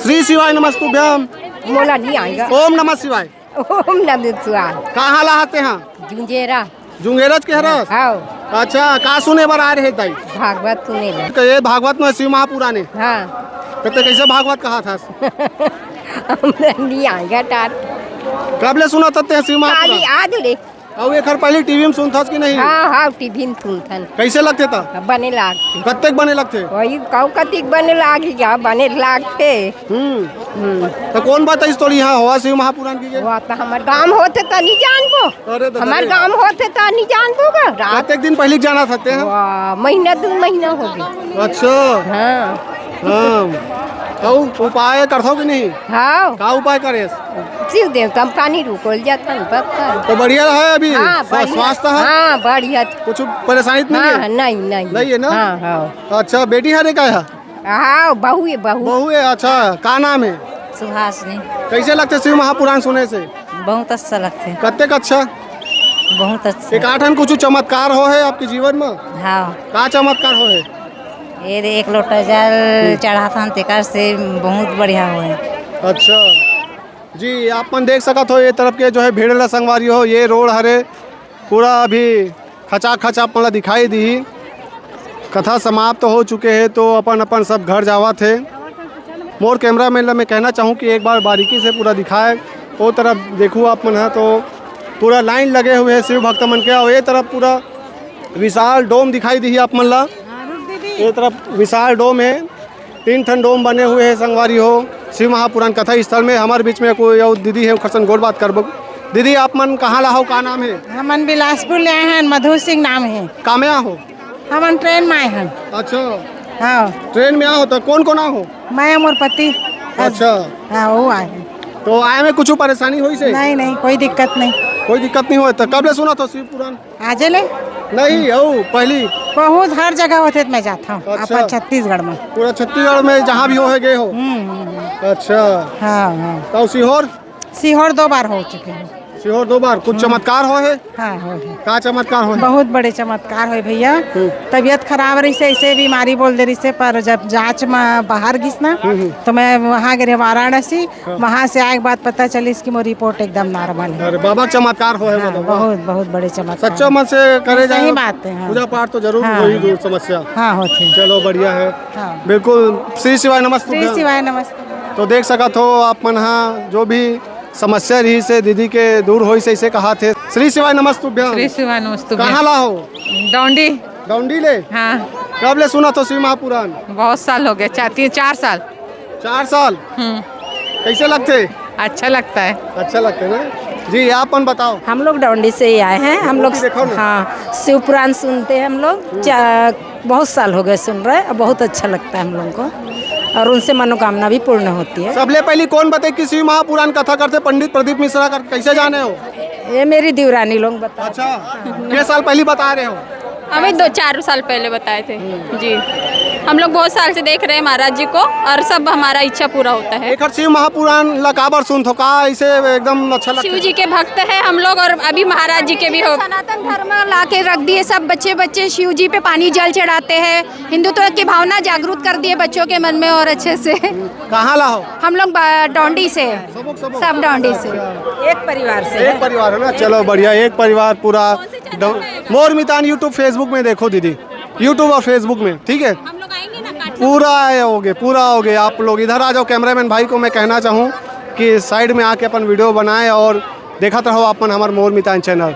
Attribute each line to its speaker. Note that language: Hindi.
Speaker 1: श्री शिवाय नमस्तुभ्यम।
Speaker 2: मोला नहीं आएगा।
Speaker 1: ओम नमः शिवाय।
Speaker 2: ओम नमः शिवाय।
Speaker 1: कहाँ लाते हैं?
Speaker 2: जुंजेरा।
Speaker 1: जुंगेरज के हरस।
Speaker 2: हाँ।
Speaker 1: अच्छा, का सुने बर आ रहे ताई?
Speaker 2: भागवत सुने ला।
Speaker 1: ये भागवत में शिव महापुराण है।
Speaker 2: हाँ।
Speaker 1: कहते कैसे भागवत कहा था?
Speaker 2: हमरा नहीं आएगा टाट।
Speaker 1: कब ले सुना था शिव महापुराण?
Speaker 2: खाली आज ले।
Speaker 1: और एक पहले टीवी में सुनता कि नहीं?
Speaker 2: हाँ हाँ टीवी में सुनथन।
Speaker 1: कैसे लगते था?
Speaker 2: बने लाग।
Speaker 1: कत्ते बने लगते?
Speaker 2: वही कौ कतिक बने लागी क्या बने लागते।
Speaker 1: तो कौन बात है इस तोड़ी यहाँ हुआ शिव महापुराण की?
Speaker 2: वो तो हमारे गांव होते तो नहीं जानबो। हमारे गांव होते तो नहीं जानबो का। रात
Speaker 1: एक दिन पहले जाना था
Speaker 2: वाह, महीना 2 महीना हो गई।
Speaker 1: अच्छा।
Speaker 2: हाँ
Speaker 1: हाँ। तो उपाय करथो कि नहीं?
Speaker 2: हाँ।
Speaker 1: का उपाय करे?
Speaker 2: शिव देवता में पानी रुकल जाता है पत्थर।
Speaker 1: तो बढ़िया है अभी?
Speaker 2: हाँ,
Speaker 1: स्वास्थ्य है?
Speaker 2: हाँ बढ़िया।
Speaker 1: कुछ परेशानी नहीं है?
Speaker 2: हाँ, नहीं
Speaker 1: है ना?
Speaker 2: हाँ हाँ।
Speaker 1: अच्छा, बेटी है क्या है?
Speaker 2: हाँ बहू है बहू।
Speaker 1: बहू है। अच्छा, का नाम है?
Speaker 3: सुहासनी।
Speaker 1: कैसे लगते शिव महापुराण सुने से?
Speaker 3: बहुत अच्छा लगते।
Speaker 1: कत्ते अच्छा?
Speaker 3: बहुत अच्छा।
Speaker 1: एक आठन कुछ चमत्कार हो है आपके जीवन में?
Speaker 3: हाँ।
Speaker 1: का चमत्कार हो है?
Speaker 3: ये 1 लोटा जल चढ़ा था तेकर से बहुत बढ़िया हुए।
Speaker 1: अच्छा जी, आप मन देख सकत हो ये तरफ के जो है भीड़ ला संगवारी हो, ये रोड हरे पूरा अभी खचा आप मला दिखाई दी। कथा समाप्त हो चुके हैं तो अपन अपन सब घर जावा थे। मोर कैमरा मैन ला मैं कहना चाहूँ कि एक बार बारीकी से पूरा दिखाए। वो तरफ देखूँ आप मन है तो पूरा लाइन लगे हुए हैं शिव भक्त मन के। और ये तरफ पूरा विशाल डोम दिखाई दी आप मन ला। ये तरफ विशाल डोम है, 3 ठन डोम बने हुए हैं संगवारी हो शिव महापुराण कथा स्थल में। हमारे बीच में कोई और दीदी है, खसन गोल बात करबो। दीदी आप मन कहाँ ला हो, का नाम है?
Speaker 4: हमन बिलासपुर ले आए हैं, मधु सिंह नाम है।
Speaker 1: कामया हो?
Speaker 4: हमन ट्रेन में आए हैं।
Speaker 1: अच्छा।
Speaker 4: हाँ।
Speaker 1: ट्रेन में आओ तो कौन कौन आओ?
Speaker 4: मैं मोर पति।
Speaker 1: अच्छा।
Speaker 4: हाँ वो आए हैं।
Speaker 1: तो आए में कुछ परेशानी हुई से?
Speaker 4: नहीं कोई दिक्कत नहीं।
Speaker 1: कोई दिक्कत नहीं हुआ? तो कब ले सुना था शिव पुराण?
Speaker 4: आज ले
Speaker 1: नहीं ओ पहली
Speaker 4: बहुत हर जगह होते मैं जाता हूँ।
Speaker 1: अच्छा।
Speaker 4: अपन छत्तीसगढ़ में।
Speaker 1: पूरा छत्तीसगढ़ में जहाँ भी हो है गए हो? अच्छा।
Speaker 4: हाँ हाँ।
Speaker 1: तो सीहोर?
Speaker 4: सीहोर 2 बार हो चुके हैं।
Speaker 1: सीहोर 2 बार। कुछ चमत्कार हो है?
Speaker 4: हाँ हो है।
Speaker 1: का चमत्कार हो है?
Speaker 4: बहुत बड़े चमत्कार है भैया। तबीयत खराब रही से ऐसे बीमारी बोल दे रही से, पर जब जांच में बाहर गिस ना तो मैं वहाँ गए वाराणसी। वहाँ से आए के बाद पता चली इसकी मोर रिपोर्ट एकदम नॉर्मल है।
Speaker 1: अरे बाबा चमत्कार हो है।
Speaker 4: हाँ, बहुत बड़े चमत्कार।
Speaker 1: सच्चा मन से करे जाए
Speaker 4: सही बात है। हाँ।
Speaker 1: पूजा पाठ तो जरूर
Speaker 4: हाँ।
Speaker 1: वही दूर समस्या।
Speaker 4: हाँ होती।
Speaker 1: चलो बढ़िया है।
Speaker 4: हाँ।
Speaker 1: बिल्कुल। श्री शिवाय नमस्ते।
Speaker 4: श्री शिवाय नमस्ते।
Speaker 1: तो देख सकत हो आप मन हाँ जो भी समस्या रही से दीदी के दूर हो से इसे कहा थे। श्री शिवाय नमस्तुभ्यम।
Speaker 4: श्री शिवाय नमस्तुभ्यम।
Speaker 1: कहाँ ला हो?
Speaker 4: डौंडी।
Speaker 1: डौंडी ले?
Speaker 4: हाँ।
Speaker 1: कब ले सुना तो शिव महापुराण?
Speaker 4: बहुत साल हो गए, 4 साल।
Speaker 1: 4 साल। कैसे लगते?
Speaker 4: अच्छा लगता है।
Speaker 1: अच्छा लगते ना जी। आप मन बताओ।
Speaker 2: हम लोग डौंडी से ही आए हैं। हम लोग हाँ शिव पुराण सुनते हैं हम लोग। बहुत साल हो गए सुन रहे हैं। बहुत अच्छा लगता है हम लोग को और उनसे मनोकामना भी पूर्ण होती है।
Speaker 1: सबले पहले कौन बताए कि शिव महापुराण कथा करते? पंडित प्रदीप मिश्रा कर कैसे जाने हो?
Speaker 2: ये मेरी देवरानी लोग बता।
Speaker 1: अच्छा। कितने साल पहले बता रहे हो?
Speaker 5: हमें 2-4 साल पहले बताए थे जी। हम लोग बहुत साल से देख रहे हैं महाराज जी को और सब हमारा इच्छा पूरा होता है।
Speaker 1: एक शिव महापुराण लकाबर सुन थो का इसे एकदम अच्छा लगता है।
Speaker 5: शिव जी के भक्त हैं हम लोग और अभी महाराज जी के भी हो।
Speaker 6: सनातन धर्म ला के रख दिए। सब बच्चे शिव जी पे पानी जल चढ़ाते हैं। हिंदुत्व की भावना जागरूक कर दिए बच्चों के मन में और अच्छे से।
Speaker 1: कहाँ ला हो?
Speaker 6: हम लोग डौंडी से। सब डौंडी से।
Speaker 2: एक परिवार से।
Speaker 1: एक परिवार है ना? चलो बढ़िया। एक परिवार पूरा। मोर मितान यूट्यूब फेसबुक में देखो दीदी, यूट्यूब और फेसबुक में। ठीक है,
Speaker 5: हम लोग आएंगे ना
Speaker 1: पूरा हो गए। आप लोग इधर आ जाओ। कैमरामैन भाई को मैं कहना चाहूँ कि साइड में आके अपन वीडियो बनाएं और देखा रहो अपन हमारे मोर मितान चैनल।